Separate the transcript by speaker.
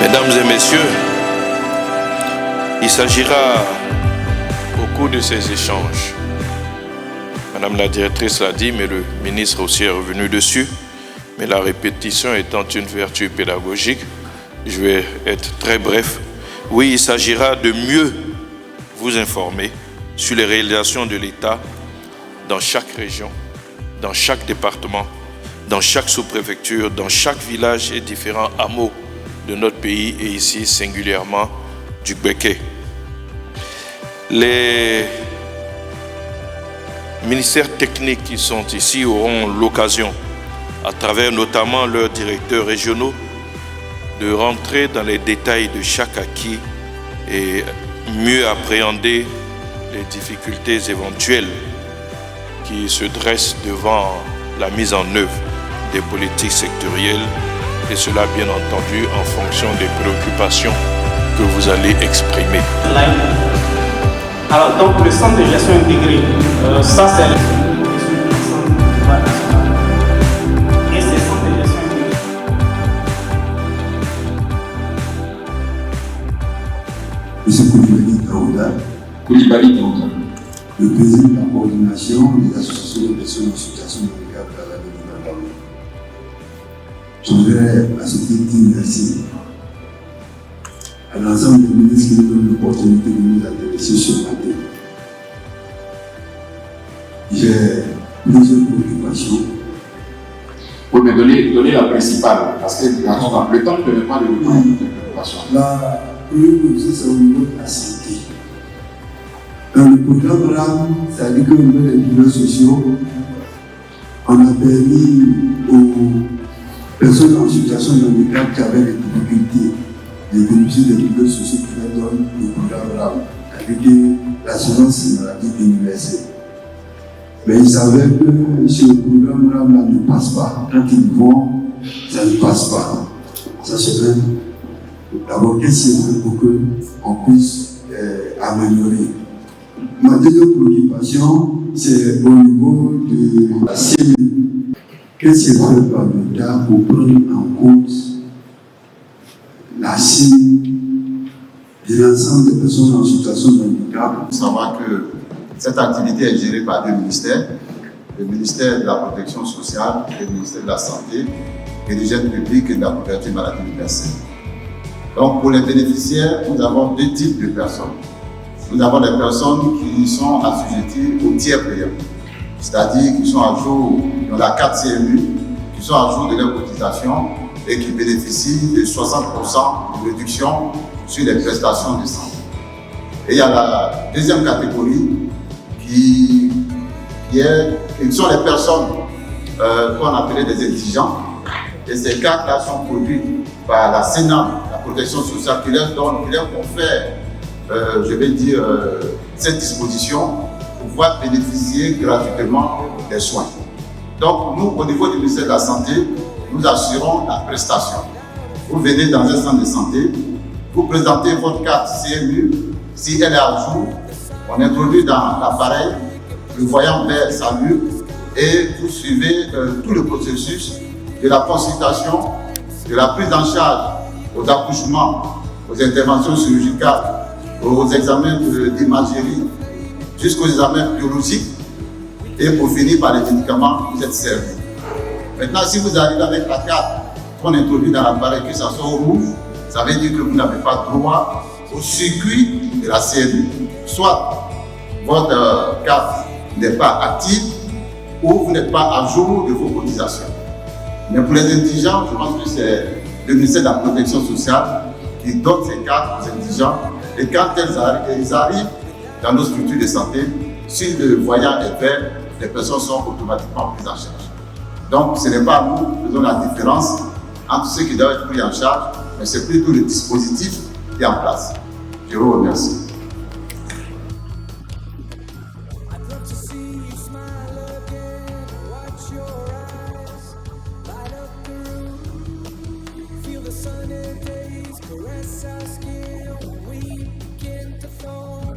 Speaker 1: Mesdames et messieurs, il s'agira au cours de ces échanges, Madame la directrice l'a dit, mais le ministre aussi est revenu dessus, mais la répétition étant une vertu pédagogique, je vais être très bref. Oui, il s'agira de mieux vous informer sur les réalisations de l'État dans chaque région, dans chaque département, dans chaque sous-préfecture, dans chaque village et différents hameaux de notre pays et ici singulièrement du Béquet. Les ministères techniques qui sont ici auront l'occasion, à travers notamment leurs directeurs régionaux, de rentrer dans les détails de chaque acquis et mieux appréhender les difficultés éventuelles qui se dressent devant la mise en œuvre des politiques sectorielles, et cela bien entendu en fonction des préoccupations que vous allez exprimer.
Speaker 2: Alors donc le centre de gestion intégré, ça c'est le et c'est le centre de gestion intégré.
Speaker 3: Monsieur Koulibaly Daouda, le président de la coordination des associations de personnes en situation de handicap à la ville de je voudrais à ce titre dire merci à l'ensemble des ministres qui nous donnent l'opportunité de nous intéresser sur la tête. J'ai plusieurs préoccupations.
Speaker 4: Oui, mais donnez la principale, parce que le temps ne permet pas de vous donner toutes les préoccupations.
Speaker 3: La première préoccupation, c'est au niveau de la santé. Dans le programme RAM, c'est-à-dire qu'au niveau des milieux sociaux, on a permis aux personnes en situation de handicap qui avaient des difficultés de bénéficier des milieux sociaux qui leur donnent le programme RAM, avec l'assurance maladie universelle. Mais ils savaient que ce programme RAM ne passe pas. Quand ils vont, ça ne passe pas. Ça c'est vrai. D'abord, qu'est-ce qu'il faut pour qu'on puisse améliorer? Ma deuxième préoccupation, c'est au niveau de la CMU. Qu'est-ce qu'il fait par l'État pour prendre en compte la cible de l'ensemble des personnes en situation de handicap?
Speaker 4: Il faut savoir que cette activité est gérée par deux ministères, le ministère de la Protection sociale et le ministère de la Santé et du Gène public et de la couverture maladie universelle. Donc pour les bénéficiaires, nous avons deux types de personnes. Nous avons les personnes qui sont assujetties au tiers payant, c'est-à-dire qui sont à jour dans la carte CMU, qui sont à jour de leur cotisation et qui bénéficient de 60% de réduction sur les prestations de santé. Et il y a la deuxième catégorie qui sont les personnes qu'on appelait des indigents. Et ces cartes-là sont produites par la Sénat, la protection sociale, qui leur confère, cette disposition pour pouvoir bénéficier gratuitement des soins. Donc, nous, au niveau du ministère de la Santé, nous assurons la prestation. Vous venez dans un centre de santé, vous présentez votre carte CMU, si elle est à jour, on introduit dans l'appareil le voyant vert SAMU et vous suivez tout le processus de la consultation, de la prise en charge aux accouchements, aux interventions chirurgicales, aux examens d'imagerie, jusqu'aux examens biologiques et pour finir par les médicaments, vous êtes servi. Maintenant, si vous arrivez avec la carte qu'on introduit dans l'appareil, que ça soit au rouge, ça veut dire que vous n'avez pas droit au circuit de la CMU. Soit votre carte n'est pas active ou vous n'êtes pas à jour de vos cotisations. Mais pour les indigents, je pense que c'est le ministère de la Protection sociale qui donne ces cartes aux indigents. Et quand ils arrivent dans nos structures de santé, si le voyant est vert, les personnes sont automatiquement prises en charge. Donc ce n'est pas nous qui faisons la différence entre ceux qui doivent être pris en charge, mais c'est plutôt le dispositif qui est en place. Je vous remercie.
Speaker 5: Sunny days caress our skin, we begin to fall.